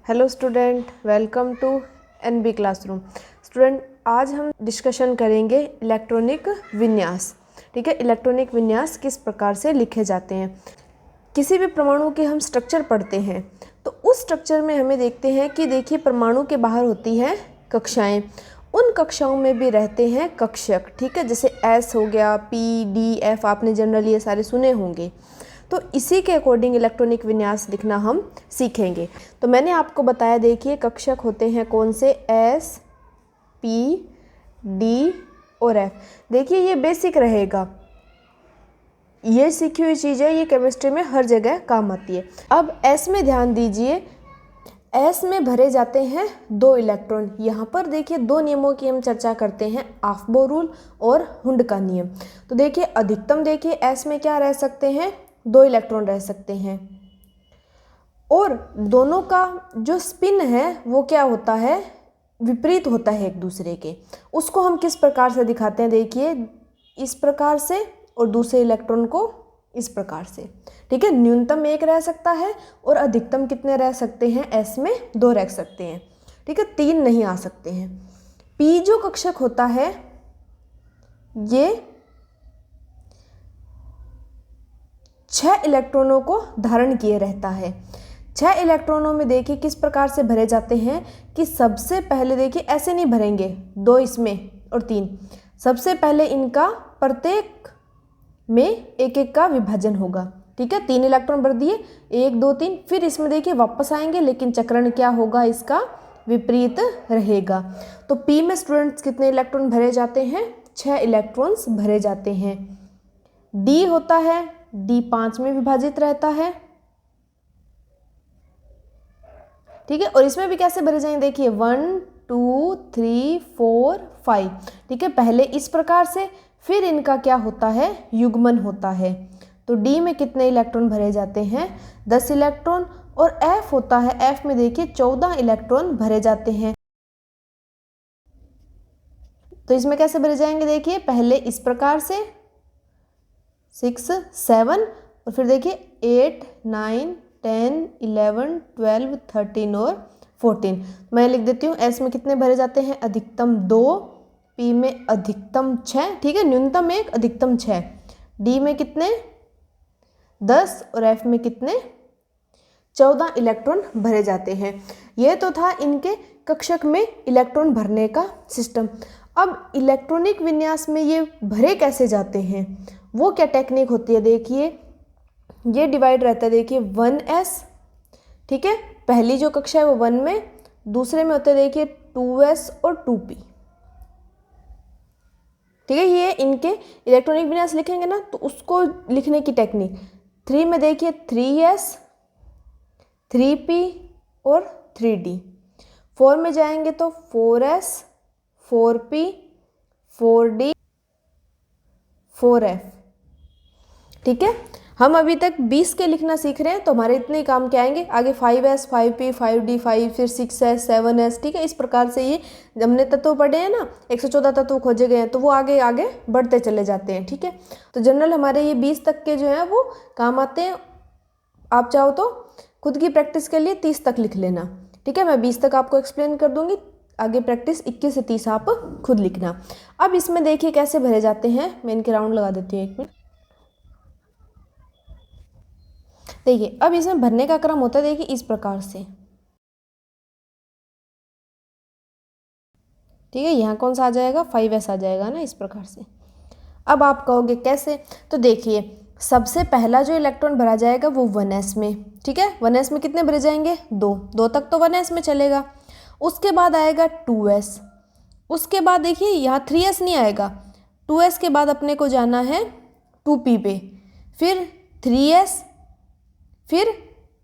Hello student, welcome to NB classroom. Student, आज हम discussion करेंगे इलेक्ट्रॉनिक विन्यास। ठीक है, इलेक्ट्रॉनिक विन्यास किस प्रकार से लिखे जाते हैं। किसी भी परमाणु के हम स्ट्रक्चर पढ़ते हैं तो उस स्ट्रक्चर में हमें देखते हैं कि देखिए परमाणु के बाहर होती हैं कक्षाएं, उन कक्षाओं में भी रहते हैं कक्षक। ठीक है, जैसे एस हो गया, पी डी एफ, आपने जनरली ये सारे सुने होंगे। तो इसी के अकॉर्डिंग इलेक्ट्रॉनिक विन्यास लिखना हम सीखेंगे। तो मैंने आपको बताया, देखिए कक्षक होते हैं कौन से, एस पी डी और एफ। देखिए ये बेसिक रहेगा, ये सीखी हुई चीज़ है, ये केमिस्ट्री में हर जगह काम आती है। अब एस में ध्यान दीजिए, एस में भरे जाते हैं 2 इलेक्ट्रॉन। यहाँ पर देखिए 2 नियमों की हम चर्चा करते हैं, ऑफ-बो रूल और हुंड का नियम। तो देखिए अधिकतम, देखिए एस में क्या रह सकते हैं, 2 इलेक्ट्रॉन रह सकते हैं, और दोनों का जो स्पिन है वो क्या होता है, विपरीत होता है एक दूसरे के। उसको हम किस प्रकार से दिखाते हैं, देखिए इस प्रकार से, और दूसरे इलेक्ट्रॉन को इस प्रकार से। ठीक है, न्यूनतम 1 रह सकता है और अधिकतम कितने रह सकते हैं, एस में 2 रह सकते हैं। ठीक है, 3 नहीं आ सकते हैं। पी जो कक्षक होता है ये 6 इलेक्ट्रॉनों को धारण किए रहता है। 6 इलेक्ट्रॉनों में देखिए किस प्रकार से भरे जाते हैं कि सबसे पहले देखिए ऐसे नहीं भरेंगे, 2 इसमें और 3। सबसे पहले इनका प्रत्येक में एक एक का विभाजन होगा। ठीक है, 3 इलेक्ट्रॉन भर दिए, 1 2 3, फिर इसमें देखिए वापस आएंगे, लेकिन चक्रण क्या होगा, इसका विपरीत रहेगा। तो पी में स्टूडेंट्स कितने इलेक्ट्रॉन भरे जाते हैं, 6 इलेक्ट्रॉन्स भरे जाते हैं। डी होता है, डी 5 में विभाजित रहता है। ठीक है, और इसमें भी कैसे भरे जाएंगे, देखिए 1 2 3 4 5। ठीक है, पहले इस प्रकार से, फिर इनका क्या होता है, युग्मन होता है। तो डी में कितने इलेक्ट्रॉन भरे जाते हैं, 10 इलेक्ट्रॉन। और एफ होता है, एफ में देखिए 14 इलेक्ट्रॉन भरे जाते हैं। तो इसमें कैसे भरे जाएंगे, देखिए पहले इस प्रकार से 6 7, और फिर देखिए 8 9 10 11 12 13 और 14। मैं लिख देती हूँ, एस में कितने भरे जाते हैं, अधिकतम 2, पी में अधिकतम 6, ठीक है, न्यूनतम 1, अधिकतम 6। डी में कितने, 10, और एफ में कितने, 14 इलेक्ट्रॉन भरे जाते हैं। यह तो था इनके कक्षक में इलेक्ट्रॉन भरने का सिस्टम। अब इलेक्ट्रॉनिक विन्यास में ये भरे कैसे जाते हैं, वो क्या टेक्निक होती है, देखिए ये डिवाइड रहता है, देखिए 1s। ठीक है, पहली जो कक्षा है वो 1 में, दूसरे में होते हैं देखिए 2s और 2p। ठीक है, ये इनके इलेक्ट्रॉनिक विन्यास लिखेंगे ना, तो उसको लिखने की टेक्निक। 3 में देखिए 3s 3p और 3d। 4 में जाएंगे तो 4s 4p 4d 4f। ठीक है, हम अभी तक 20 के लिखना सीख रहे हैं, तो हमारे इतने काम के आएंगे। आगे 5s 5p 5d 5, फिर 6s 7s। ठीक है, इस प्रकार से ये हमने तत्व पढ़े हैं ना, 114 तत्व खोजे गए हैं, तो वो आगे आगे बढ़ते चले जाते हैं। ठीक है, तो जनरल हमारे ये 20 तक के जो हैं वो काम आते हैं। आप चाहो तो खुद की प्रैक्टिस के लिए 30 तक लिख लेना। ठीक है, मैं 20 तक आपको एक्सप्लेन कर दूंगी, आगे प्रैक्टिस 21 से 30 आप खुद लिखना। अब इसमें देखिए कैसे भरे जाते हैं, मैं इनके राउंड लगा देती हूँ 1 मिनट। देखिए अब इसमें भरने का क्रम होता है, देखिए इस प्रकार से। ठीक है, यहाँ कौन सा आ जाएगा, 5s आ जाएगा ना, इस प्रकार से। अब आप कहोगे कैसे, तो देखिए सबसे पहला जो इलेक्ट्रॉन भरा जाएगा वो 1s में। ठीक है, 1s में कितने भरे जाएंगे, 2 तक तो 1s में चलेगा। उसके बाद आएगा 2s, उसके बाद देखिए यहाँ 3s नहीं आएगा, 2s के बाद अपने को जाना है 2p पे, फिर 3s, फिर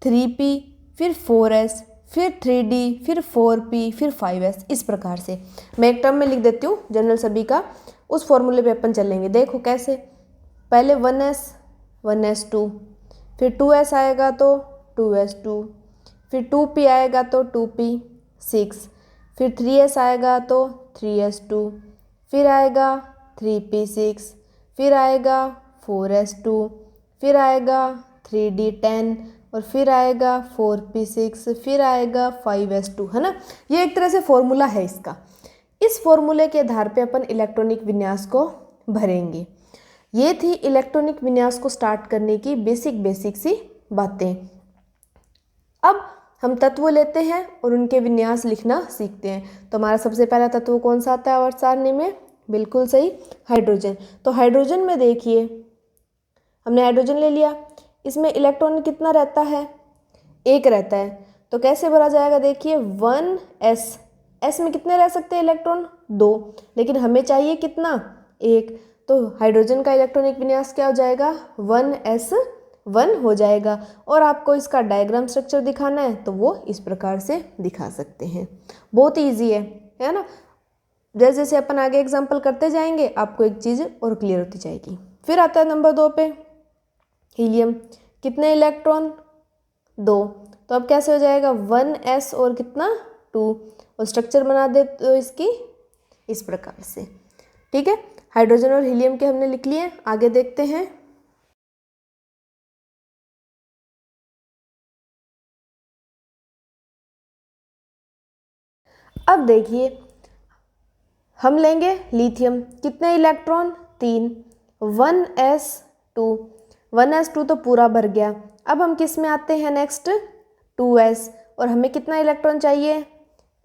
3p, फिर 4s, फिर 3d, फिर 4p, फिर 5s। इस प्रकार से मैं एक टर्म में लिख देती हूँ जनरल सभी का, उस फॉर्मूले पे अपन चलेंगे। देखो कैसे, पहले 1s 1s2, फिर 2s आएगा तो 2s2, फिर 2p आएगा तो 2p 6, फिर 3s आएगा तो 3s2, फिर आएगा 3p6, फिर आएगा 4s2, फिर आएगा 3d 10, और फिर आएगा 4p6, फिर आएगा 5s2, है ना। ये एक तरह से फॉर्मूला है इसका। इस फॉर्मूले के आधार पे अपन इलेक्ट्रॉनिक विन्यास को भरेंगे। ये थी इलेक्ट्रॉनिक विन्यास को स्टार्ट करने की बेसिक सी बातें। अब हम तत्व लेते हैं और उनके विन्यास लिखना सीखते हैं। तो हमारा सबसे पहला तत्व कौन सा आता है आवर्त सारणी में? बिल्कुल सही, हाइड्रोजन। तो हाइड्रोजन में देखिए, हमने हाइड्रोजन ले लिया, इसमें इलेक्ट्रॉन कितना रहता है? 1 रहता है। तो कैसे भरा जाएगा? देखिए 1s, s में कितने रह सकते हैं इलेक्ट्रॉन? 2, लेकिन हमें चाहिए कितना? 1। तो हाइड्रोजन का इलेक्ट्रॉनिक विन्यास क्या हो जाएगा? 1s1 हो जाएगा। और आपको इसका डायग्राम स्ट्रक्चर दिखाना है तो वो इस प्रकार से दिखा सकते हैं। बहुत ईजी है ना। जैसे जैसे अपन आगे एग्जाम्पल करते जाएंगे आपको एक चीज़ और क्लियर होती जाएगी। फिर आता है नंबर 2 पे हीलियम। कितने इलेक्ट्रॉन? 2। तो अब कैसे हो जाएगा? 1s और कितना? 2। और स्ट्रक्चर बना दे तो इसकी इस प्रकार से। ठीक है, हाइड्रोजन और हीलियम के हमने लिख लिए। आगे देखते हैं। अब देखिए हम लेंगे लिथियम। कितने इलेक्ट्रॉन? 3। 1s2, 1s2 तो पूरा भर गया। अब हम किस में आते हैं नेक्स्ट? 2s, और हमें कितना इलेक्ट्रॉन चाहिए?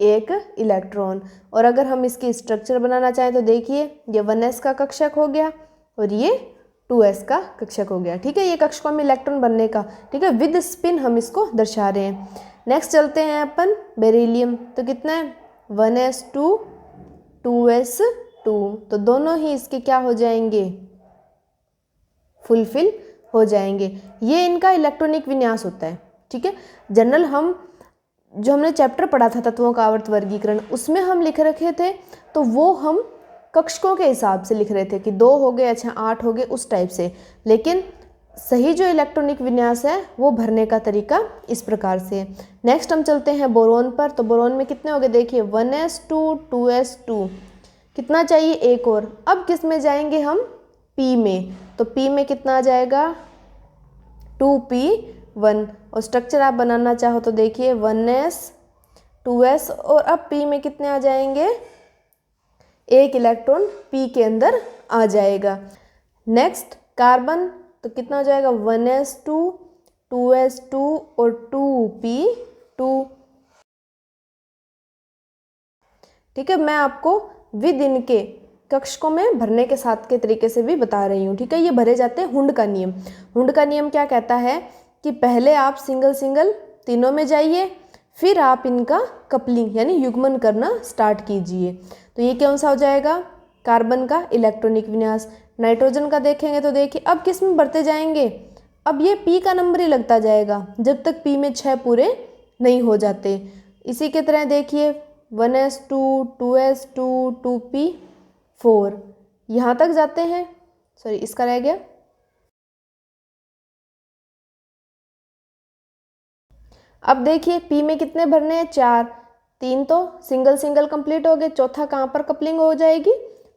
1 इलेक्ट्रॉन। और अगर हम इसकी स्ट्रक्चर बनाना चाहें तो देखिए ये 1s का कक्षक हो गया और ये 2s का कक्षक हो गया। ठीक है, ये कक्षकों में इलेक्ट्रॉन बनने का, ठीक है, विद स्पिन हम इसको दर्शा रहे हैं। नेक्स्ट चलते हैं अपन बेरिलियम। तो कितना है? 1s2, 2s2। तो दोनों ही इसके क्या हो जाएंगे? फुलफिल हो जाएंगे। ये इनका इलेक्ट्रॉनिक विन्यास होता है। ठीक है, जनरल हम जो हमने चैप्टर पढ़ा था तत्वों का आवर्त वर्गीकरण, उसमें हम लिख रखे थे तो वो हम कक्षकों के हिसाब से लिख रहे थे कि 2 हो गए, अच्छा 8 हो गए, उस टाइप से। लेकिन सही जो इलेक्ट्रॉनिक विन्यास है वो भरने का तरीका इस प्रकार से। नेक्स्ट हम चलते हैं बोरोन पर। तो बोरोन में कितने हो गए? देखिए 1s2, 2s2, कितना चाहिए? 1 और। अब किस में जाएंगे हम? p में। तो p में कितना आ जाएगा? 2p1। और स्ट्रक्चर आप बनाना चाहो तो देखिए 1s, 2s, और अब p में कितने आ जाएंगे? 1 इलेक्ट्रॉन p के अंदर आ जाएगा। Next carbon. तो कितना हो जाएगा? 1s2, 2s2 और 2p2। ठीक है, मैं आपको विद इनके कक्षकों में भरने के साथ के तरीके से भी बता रही हूँ। ठीक है, ये भरे जाते हैं हुंड का नियम। हुंड का नियम क्या कहता है कि पहले आप सिंगल सिंगल तीनों में जाइए, फिर आप इनका कपलिंग यानी युग्मन करना स्टार्ट कीजिए। तो ये कौन सा हो जाएगा? कार्बन का इलेक्ट्रॉनिक विन्यास। नाइट्रोजन का देखेंगे तो देखिए अब किस में बढ़ते जाएंगे? अब ये p का नंबर ही लगता जाएगा जब तक p में 6 पूरे नहीं हो जाते। इसी के तरह देखिए 1s2, 2s2, 2p4, यहाँ तक जाते हैं। सॉरी, इसका रह गया। अब देखिए p में कितने भरने हैं? 4। 3 तो सिंगल सिंगल कंप्लीट हो गए, चौथा कहाँ पर कपलिंग हो जाएगी?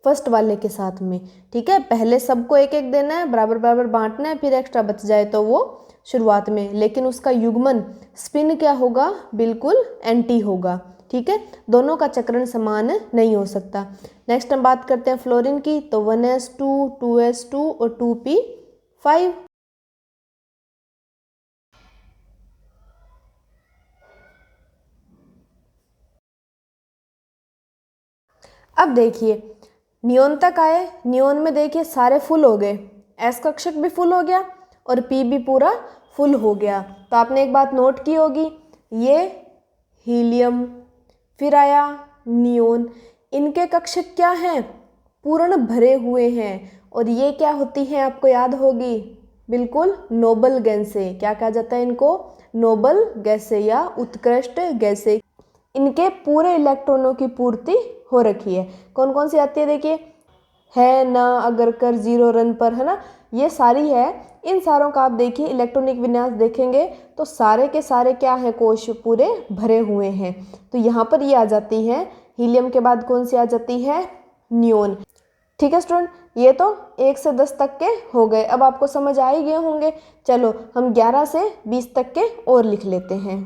फर्स्ट वाले के साथ में। ठीक है, पहले सबको एक एक देना है, बराबर बराबर बांटना है, फिर एक्स्ट्रा बच जाए तो वो शुरुआत में। लेकिन उसका युग्मन स्पिन क्या होगा? बिल्कुल एंटी होगा। ठीक है, दोनों का चक्रण समान नहीं हो सकता। नेक्स्ट हम बात करते हैं फ्लोरीन की। तो 1s2, 2s2 और 2p5। अब देखिए नियोन तक आए। नियोन में देखिए सारे फुल हो गए, एस कक्षक भी फुल हो गया और पी भी पूरा फुल हो गया। तो आपने एक बात नोट की होगी, ये हीलियम, फिर आया नियोन, इनके कक्षक क्या हैं? पूर्ण भरे हुए हैं। और ये क्या होती हैं? आपको याद होगी, बिल्कुल नोबल गैसें। क्या कहा जाता है इनको? नोबल गैसें या उत्कृष्ट गैसें। इनके पूरे इलेक्ट्रॉनों की पूर्ति हो रखी है। कौन कौन सी आती है? देखिए है ना, अगर कर, 0 रन पर, है ना, ये सारी है। इन सारों का आप देखिए इलेक्ट्रॉनिक विन्यास देखेंगे तो सारे के सारे क्या है? कोश पूरे भरे हुए हैं। तो यहाँ पर ये आ जाती है। हीलियम के बाद कौन सी आ जाती है? नियोन। ठीक है स्टूडेंट, ये तो 1 से 10 तक के हो गए। अब आपको समझ आ ही गए होंगे। चलो हम 11 से 20 तक के और लिख लेते हैं।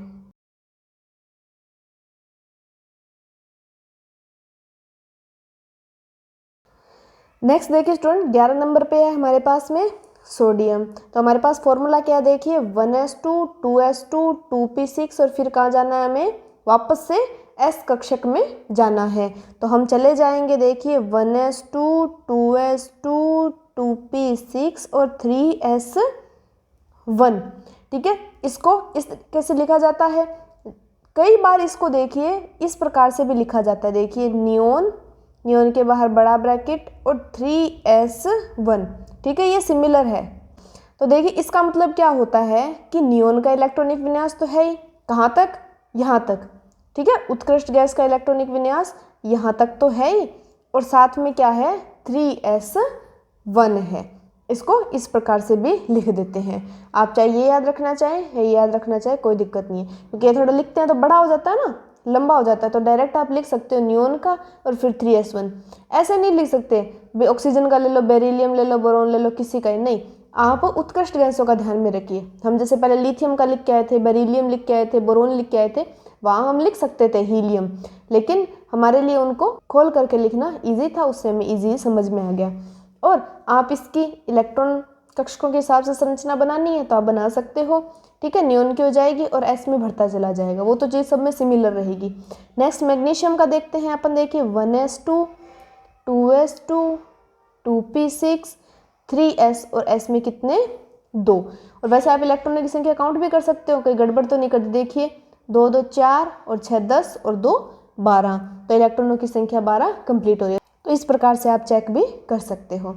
नेक्स्ट देखिए स्टूडेंट, 11 नंबर पे है हमारे पास में सोडियम। तो हमारे पास फॉर्मूला क्या देखिए, 1s2 2s2 2p6 और फिर कहाँ जाना है हमें, वापस से s कक्षक में जाना है। तो हम चले जाएंगे, देखिए 1s2 2s2 2p6 और 3s1। ठीक है, इसको इस तरीके से लिखा जाता है। कई बार इसको देखिए इस प्रकार से भी लिखा जाता है, देखिए नियोन, नियोन के बाहर बड़ा ब्रैकेट और 3s1। ठीक है, ये सिमिलर है। तो देखिए इसका मतलब क्या होता है कि नियोन का इलेक्ट्रॉनिक विन्यास तो है ही, कहाँ तक, यहाँ तक। ठीक है, उत्कृष्ट गैस का इलेक्ट्रॉनिक विन्यास यहाँ तक तो है ही, और साथ में क्या है, 3s1 है। इसको इस प्रकार से भी लिख देते हैं। आप चाहे ये याद रखना चाहें या ये याद रखना चाहें, कोई दिक्कत नहीं है, क्योंकि ये थोड़ा लिखते हैं तो बड़ा हो जाता है ना, लंबा हो जाता है। तो डायरेक्ट आप लिख सकते हो नियोन का और फिर 3s1। ऐसे नहीं लिख सकते, ऑक्सीजन का ले लो, बेरिलियम ले लो, बोरोन ले लो, किसी का ही नहीं। आप उत्कृष्ट गैसों का ध्यान में रखिए। हम जैसे पहले लिथियम का लिख के आए थे, बेरिलियम लिख के आए थे, बोरोन लिख के आए थे, वहाँ हम लिख सकते थे हीलियम, लेकिन हमारे लिए उनको खोल करके लिखना ईजी था, उससे हमें ईजी समझ में आ गया। और आप इसकी इलेक्ट्रॉन कक्षकों के हिसाब से संरचना बनानी है तो आप बना सकते हो। ठीक है, नियोन की हो जाएगी और एस में बढ़ता चला जाएगा, वो तो चीज़ सब में सिमिलर रहेगी। नेक्स्ट मैग्नीशियम का देखते हैं अपन, देखिए 1s2 2s2 2p6 3s और s में कितने, 2। और वैसे आप इलेक्ट्रॉनों की संख्या काउंट भी कर सकते हो, कोई गड़बड़ तो नहीं करती। देखिए 2 2 4 और 6 10 और 2 12, तो इलेक्ट्रॉनों की संख्या 12 कंप्लीट हो रही है। तो इस प्रकार से आप चेक भी कर सकते हो।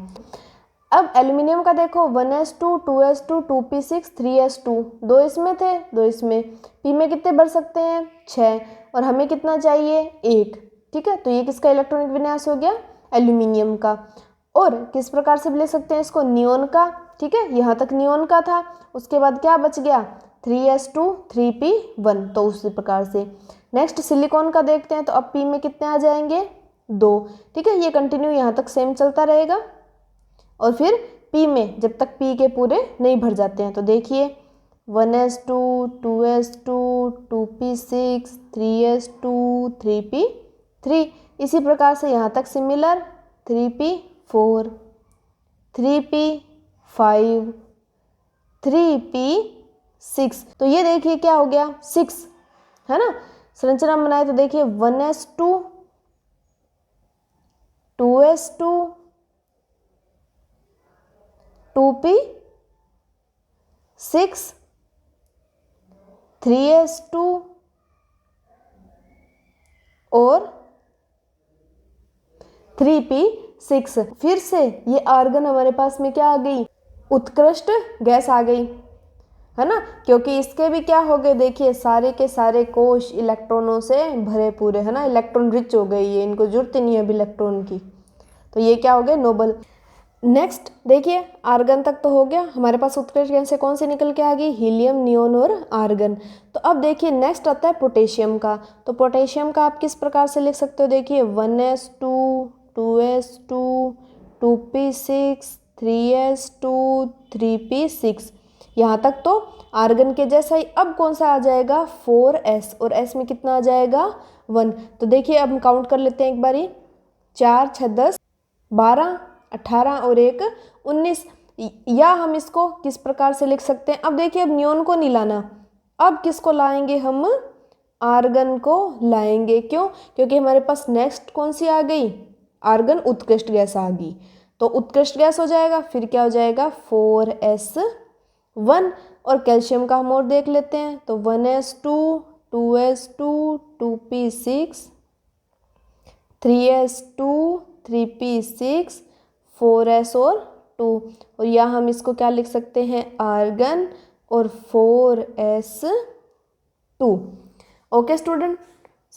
अब एल्यूमिनियम का देखो 1s2 2s2 2p6 3s2, 2 इसमें थे 2 इसमें, p में कितने बढ़ सकते हैं, 6, और हमें कितना चाहिए, 1। ठीक है, तो ये किसका इलेक्ट्रॉनिक विन्यास हो गया, एल्यूमिनियम का। और किस प्रकार से भी ले सकते हैं इसको, नियोन का। ठीक है, यहाँ तक नियोन का था, उसके बाद क्या बच गया, 3s2 3p1, तो उसी प्रकार से। नेक्स्ट सिलिकॉन का देखते हैं, तो अब p में कितने आ जाएंगे, 2। ठीक है, ये कंटिन्यू यहाँ तक सेम चलता रहेगा। और फिर p में जब तक p के पूरे नहीं भर जाते हैं, तो देखिए 1s2 2s2 2p6 3s2 3p3, इसी प्रकार से यहाँ तक सिमिलर, 3p4 3p5 3p6। तो ये देखिए क्या हो गया, 6 है ना। संरचना बनाए तो देखिए 1s2 2s2 2p6 3s2 और 3p6। फिर से ये आर्गन हमारे पास में क्या आ गई, उत्कृष्ट गैस आ गई, है ना, क्योंकि इसके भी क्या हो गए, देखिए सारे के सारे कोश इलेक्ट्रॉनों से भरे पूरे, है ना, इलेक्ट्रॉन रिच हो गई, ये इनको जरूरत ही नहीं है अभी इलेक्ट्रॉन की। तो ये क्या हो गए, नोबल। नेक्स्ट देखिए आर्गन तक तो हो गया, हमारे पास उत्कृष्ट गैस से कौन सी निकल के आ गई, हीलियम, नियोन और आर्गन। तो अब देखिए नेक्स्ट आता है पोटेशियम का। तो पोटेशियम का आप किस प्रकार से लिख सकते हो, देखिए 1s2 2s2 2p6 3s2 3p6, यहाँ तक तो आर्गन के जैसा ही। अब कौन सा आ जाएगा, 4s, और s में कितना आ जाएगा, 1। तो देखिए अब हम काउंट कर लेते हैं एक बारी, 4 6 10 12 18 और 1 19। या हम इसको किस प्रकार से लिख सकते हैं, अब देखिए अब नियोन को नहीं लाना, अब किसको लाएंगे, हम आर्गन को लाएंगे। क्यों, क्योंकि हमारे पास नेक्स्ट कौन सी आ गई, आर्गन उत्कृष्ट गैस आ गई, तो उत्कृष्ट गैस हो जाएगा। फिर क्या हो जाएगा, 4s1। और कैल्शियम का हम और देख लेते हैं, तो 1s2 2s2 2p6 3s2 3p6 4s और 2, और यहाँ हम इसको क्या लिख सकते हैं, आर्गन और 4s2। ओके स्टूडेंट,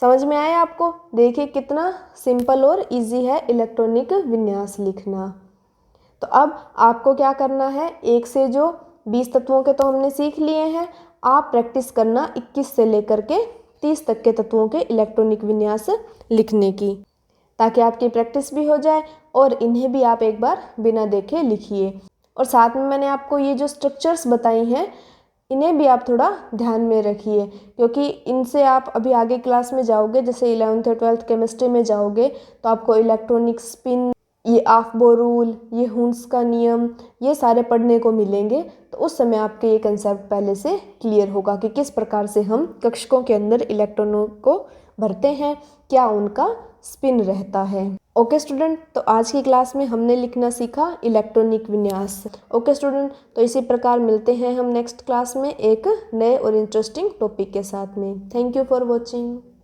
समझ में आया आपको। देखिए कितना सिंपल और इजी है इलेक्ट्रॉनिक विन्यास लिखना। तो अब आपको क्या करना है, 1 से जो 20 तत्वों के तो हमने सीख लिए हैं, आप प्रैक्टिस करना 21 से लेकर के 30 तक के तत्वों के इलेक्ट्रॉनिक विन्यास लिखने की। ताकि आपकी प्रैक्टिस भी हो जाए और इन्हें भी आप एक बार बिना देखे लिखिए। और साथ में मैंने आपको ये जो स्ट्रक्चर्स बताई हैं इन्हें भी आप थोड़ा ध्यान में रखिए, क्योंकि इनसे आप अभी आगे क्लास में जाओगे, जैसे 11th और 12th केमिस्ट्री में जाओगे तो आपको इलेक्ट्रॉनिक स्पिन, ये ऑफ-बो रूल, ये हुंस का नियम, ये सारे पढ़ने को मिलेंगे। तो उस समय आपके ये कंसेप्ट पहले से क्लियर होगा कि किस प्रकार से हम कक्षकों के अंदर इलेक्ट्रॉनों को भरते हैं, क्या उनका स्पिन रहता है। ओके स्टूडेंट, तो आज की क्लास में हमने लिखना सीखा इलेक्ट्रॉनिक विन्यास। ओके स्टूडेंट, तो इसी प्रकार मिलते हैं हम नेक्स्ट क्लास में एक नए और इंटरेस्टिंग टॉपिक के साथ में। Thank you for watching.